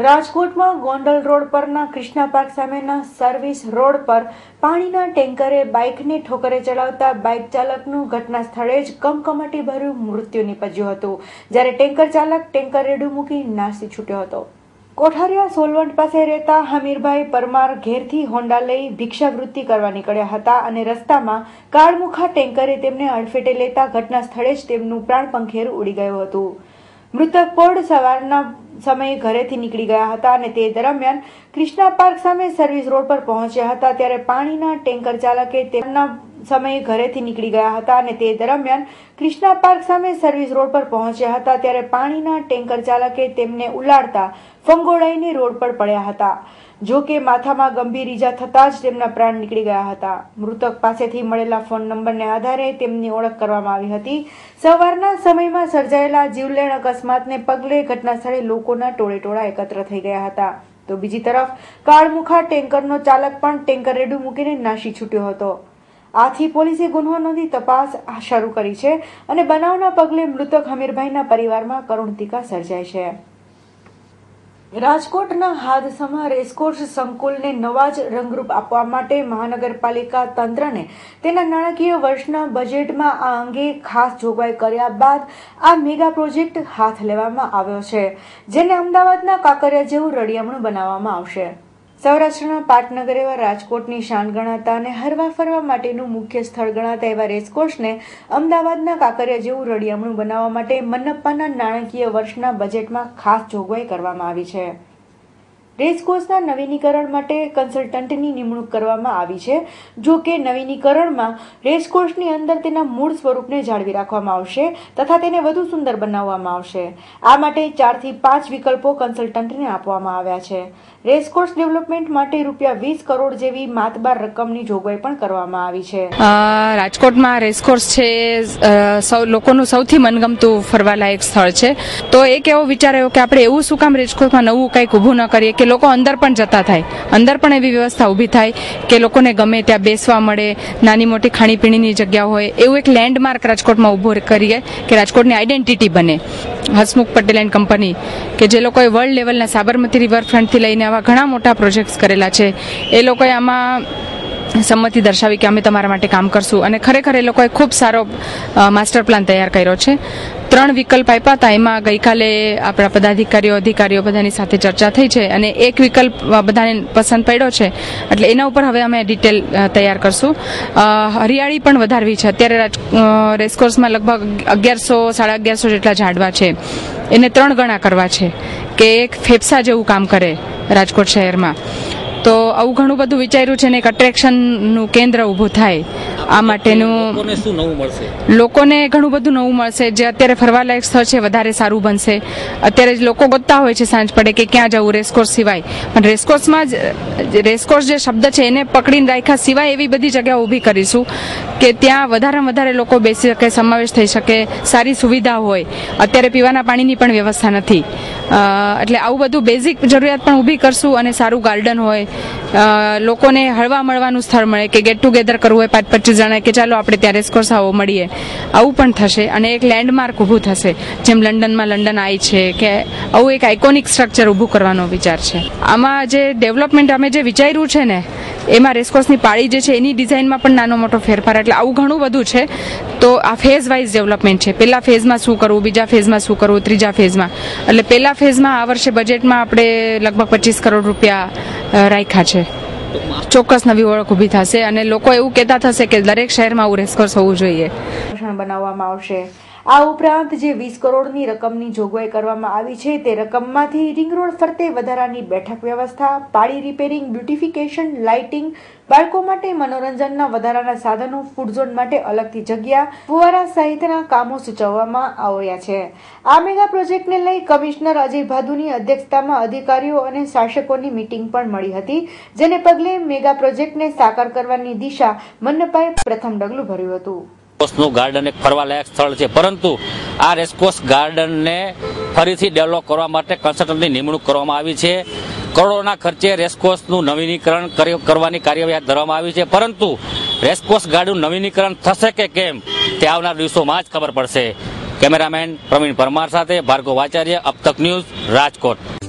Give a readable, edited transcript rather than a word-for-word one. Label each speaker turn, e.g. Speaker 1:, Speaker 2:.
Speaker 1: રાજકોટમાં ગોંડલ રોડ પરના કૃષ્ણા પાર્ક સામેના સર્વિસ રોડ પર પાણીના ટેન્કરે બાઇકને ઠોકરે ચડાવતા બાઇક ચાલકનું ઘટના સ્થળે જ કમકમાટીભર્યું મૃત્યુ નીપજ્યું હતું, જ્યારે ટેન્કર ચાલક ટેન્કર રેડું મૂકી નાસી છૂટ્યો હતો। કોઠારિયા સોલવંટ પાસે રહેતા હમીરભાઈ પરમાર ઘેરથી હોન્ડા લઈ ભિક્ષાવૃત્તિ કરવા નીકળ્યા હતા અને રસ્તામાં કાળમુખા ટેન્કરે તેમને અડફેટે લેતા ઘટના સ્થળે જ તેમનું પ્રાણ પંખેર ઉડી ગયું હતું। મૃતક પોળ સવારના સમયે ઘરેથી નીકળી ગયા હતા અને તે દરમિયાન કૃષ્ણા પાર્ક સામે સર્વિસ રોડ પર પહોંચ્યા હતા, ત્યારે પાણીના ટેન્કર ચાલકે તેમના સમયે ઘરેથી નીકળી ગયા હતા અને તે દરમિયાન કૃષ્ણા પાર્ક સામે સર્વિસ રોડ પર પહોંચ્યા હતા, ત્યારે પાણીના ટેન્કર ચાલકે તેમને ઉલાળતા ફંગોળાઈને રોડ પર પડ્યા હતા। જો કે માથામાં ગંભીર ઈજા થતાં જ તેમના પ્રાણ નીકળી ગયા હતા। મૃતક પાસેથી મળેલા ફોન નંબરને આધારે તેમની ઓળખ કરવામાં આવી હતી। સવારના સમયમાં સર્જાયેલા જીવલેણ અકસ્માતને પગલે ઘટના સ્થળે લોકોના ટોળેટોળા એકત્ર થઈ ગયા હતા। તો બીજી તરફ કાળમુખા ટેન્કરનો ચાલક પણ ટેન્કર રેડું મૂકીને નાસી છૂટ્યો હતો। આથી પોલીસે ગુનો નોંધી તપાસ શરૂ કરી છે અને બનાવના પગલે મૃતક હમીરભાઈના પરિવારમાં કરુણતીકા સર્જાય છે। રાજકોટના હાદસામાં રેસકોર્સ સંકુલને નવા જ રંગરૂપ આપવા માટે મહાનગરપાલિકા તંત્રને તેના નાણાકીય વર્ષના બજેટમાં આ અંગે ખાસ જોગવાઈ કર્યા બાદ આ મેગા પ્રોજેક્ટ હાથ લેવામાં આવ્યો છે, જેને અમદાવાદના કાંકરિયા જેવું રળિયામણું બનાવવામાં આવશે। સૌરાષ્ટ્રના પાટનગર એવા રાજકોટની શાન ગણાતા અને હરવા ફરવા માટેનું મુખ્ય સ્થળ ગણાતા એવા રેસકોર્સને અમદાવાદના કાંકરિયા જેવું રળિયામણું બનાવવા માટે મનપાના નાણાકીય વર્ષના બજેટમાં ખાસ જોગવાઈ કરવામાં આવી છે। રેસકોર્સના નવીનીકરણ માટે કન્સલ્ટન્ટની નિમણૂક કરવામાં આવી છે। જો કે નવીનીકરણમાં રેસકોર્સની અંદર તેના મૂળ સ્વરૂપને જાળવી રાખવામાં આવશે તથા તેને વધુ સુંદર બનાવવામાં આવશે। આ માટે 4 થી 5 વિકલ્પો કન્સલ્ટન્ટને આપવામાં આવ્યા છે। રેસકોર્સ ડેવલપમેન્ટ માટે ₹20 કરોડ જેવી માતબાર રકમની જોગવાઈ પણ કરવામાં આવી છે।
Speaker 2: રાજકોટમાં રેસકોર્સ છે લોકોનું સૌથી મનગમતું ફરવાલાયક સ્થળ છે, તો એક એવો વિચાર આવ્યો કે આપણે એવું શું કામ રેસકોર્સમાં નવું કંઈક ઊભું ન કરીએ કે લોકો અંદર પણ જતા થાય, અંદર પણ એવી વ્યવસ્થા ઊભી થાય કે લોકોને ગમે ત્યાં બેસવા મળે, નાની મોટી ખાણીપીણીની જગ્યા હોય, એવું એક લેન્ડમાર્ક રાજકોટમાં ઊભો કરીએ કે રાજકોટની આઈડેન્ટિટી બને। હસમુખ પટેલ એન્ડ કંપની કે જે લોકોએ વર્લ્ડ લેવલના સાબરમતી રિવરફ્રન્ટથી લઈને આવા ઘણા મોટા પ્રોજેક્ટ્સ કરેલા છે, એ લોકોએ આમાં સંમતિ દર્શાવી કે અમે તમારા માટે કામ કરશું અને ખરેખર એ લોકોએ ખૂબ સારો માસ્ટર પ્લાન તૈયાર કર્યો છે। 3 વિકલ્પ આપ્યા હતા, એમાં ગઈકાલે આપણા અધિકારીઓ બધાની સાથે ચર્ચા થઈ છે અને એક વિકલ્પ બધાને પસંદ પડ્યો છે, એટલે એના ઉપર હવે અમે ડિટેલ તૈયાર કરશું। હરિયાળી પણ વધારવી છે। અત્યારે રેસકોર્સમાં લગભગ 1100-1150 જેટલા ઝાડવા છે, એને 3 ગણા કરવા છે કે એક ફેફસા જેવું કામ કરે રાજકોટ શહેરમાં। તો આવું ઘણું બધું વિચાર્યું છે ને એક અટ્રેક્શનનું કેન્દ્ર ઊભું થાય આ માટેનું લોકોને ઘણું બધું નવું મળશે। જે અત્યારે ફરવાલાયક સ્થળ છે વધારે સારું બનશે। અત્યારે લોકો ગોતતા હોય છે સાંજ પડે કે ક્યાં જવું રેસકોર્સ સિવાય, પણ રેસકોર્સમાં રેસકોર્સ જે શબ્દ છે એને પકડીને રાખ્યા સિવાય એવી બધી જગ્યાઓ ઊભી કરીશું કે ત્યાં વધારેમાં વધારે લોકો બેસી શકે, સમાવેશ થઈ શકે, સારી સુવિધા હોય। અત્યારે પીવાના પાણીની પણ વ્યવસ્થા નથી, એટલે આવું બધું બેઝિક જરૂરિયાત પણ ઊભી કરશું અને સારું ગાર્ડન હોય, લોકોને હળવા મળવાનું સ્થળ મળે કે ગેટ ટુગેધર કરવું હોય 5-25 જણા કે ચાલો આપણે ત્યાં રેસકોર્સ આવો મળીએ, આવું પણ થશે અને એક લેન્ડમાર્ક ઊભું થશે, જેમ લંડનમાં લંડન આઈ છે કે આવું એક આઇકોનિક સ્ટ્રક્ચર ઊભું કરવાનો વિચાર છે। આમાં જે ડેવલપમેન્ટ અમે જે વિચાર્યું છે ને એમાં રેસકોર્સની પાળી જે છે એની ડિઝાઇનમાં પણ નાનો મોટો ફેરફાર, એટલે આવું ઘણું બધું છે। તો આ ફેઝ વાઇઝ ડેવલપમેન્ટ છે, પહેલા ફેઝમાં શું કરવું, બીજા ફેઝમાં શું કરવું, ત્રીજા ફેઝમાં, એટલે પહેલા ફેઝમાં આ વર્ષે બજેટમાં આપણે લગભગ 25 કરોડ રૂપિયા રાખ્યા છે। ચોક્કસ નવી ઓળખ ઊભી થશે અને લોકો એવું કહેતા થશે કે દરેક શહેરમાં આવું રેસકોર્સ હોવું જોઈએ
Speaker 1: બનાવવામાં આવશે। આ ઉપરાંત જે 20 કરોડની રકમની જોગવાઈ કરવામાં આવી છે તે રકમમાંથી રિંગ રોડ ફરતે વધારાની બેઠક વ્યવસ્થા, પાળી રિપેરિંગ, બ્યુટિફિકેશન, લાઇટિંગ, બાળકો માટે મનોરંજનના વધારાના સાધનો, ફૂડ ઝોન માટે અલગથી જગ્યા, ફુવારા સહિતના કામો સૂચવવામાં આવ્યા છે। આ મેગા પ્રોજેક્ટને લઈ કમિશનર અજય ભાદુની અધ્યક્ષતામાં અધિકારીઓ અને શાસકોની મીટિંગ પણ મળી હતી, જેને પગલે મેગા પ્રોજેક્ટને સાકાર કરવાની દિશા મનપાએ પ્રથમ ડગલું ભર્યું હતું।
Speaker 3: રેસકોર્સનું ગાર્ડન એક ફરવાલાયક સ્થળ છે, પરંતુ આ રેસકોર્સ ગાર્ડનને ફરીથી ડેવલપ કરવા માટે કન્સલ્ટન્ટની નિમણૂક કરવામાં આવી છે। કરોડોના ખર્ચે રેસકોર્સનું નવીનીકરણ કરવાની કાર્યવાહી હાથ ધરવામાં આવી છે, પરંતુ રેસકોર્સ ગાર્ડનનું નવીનીકરણ થશે કે કેમ તે આવનાર દિવસોમાં જ ખબર પડશે। કેમેરામેન પ્રવીણ પરમાર સાથે ભાર્ગવ આચાર્ય, અબ તક ન્યૂઝ, રાજકોટ।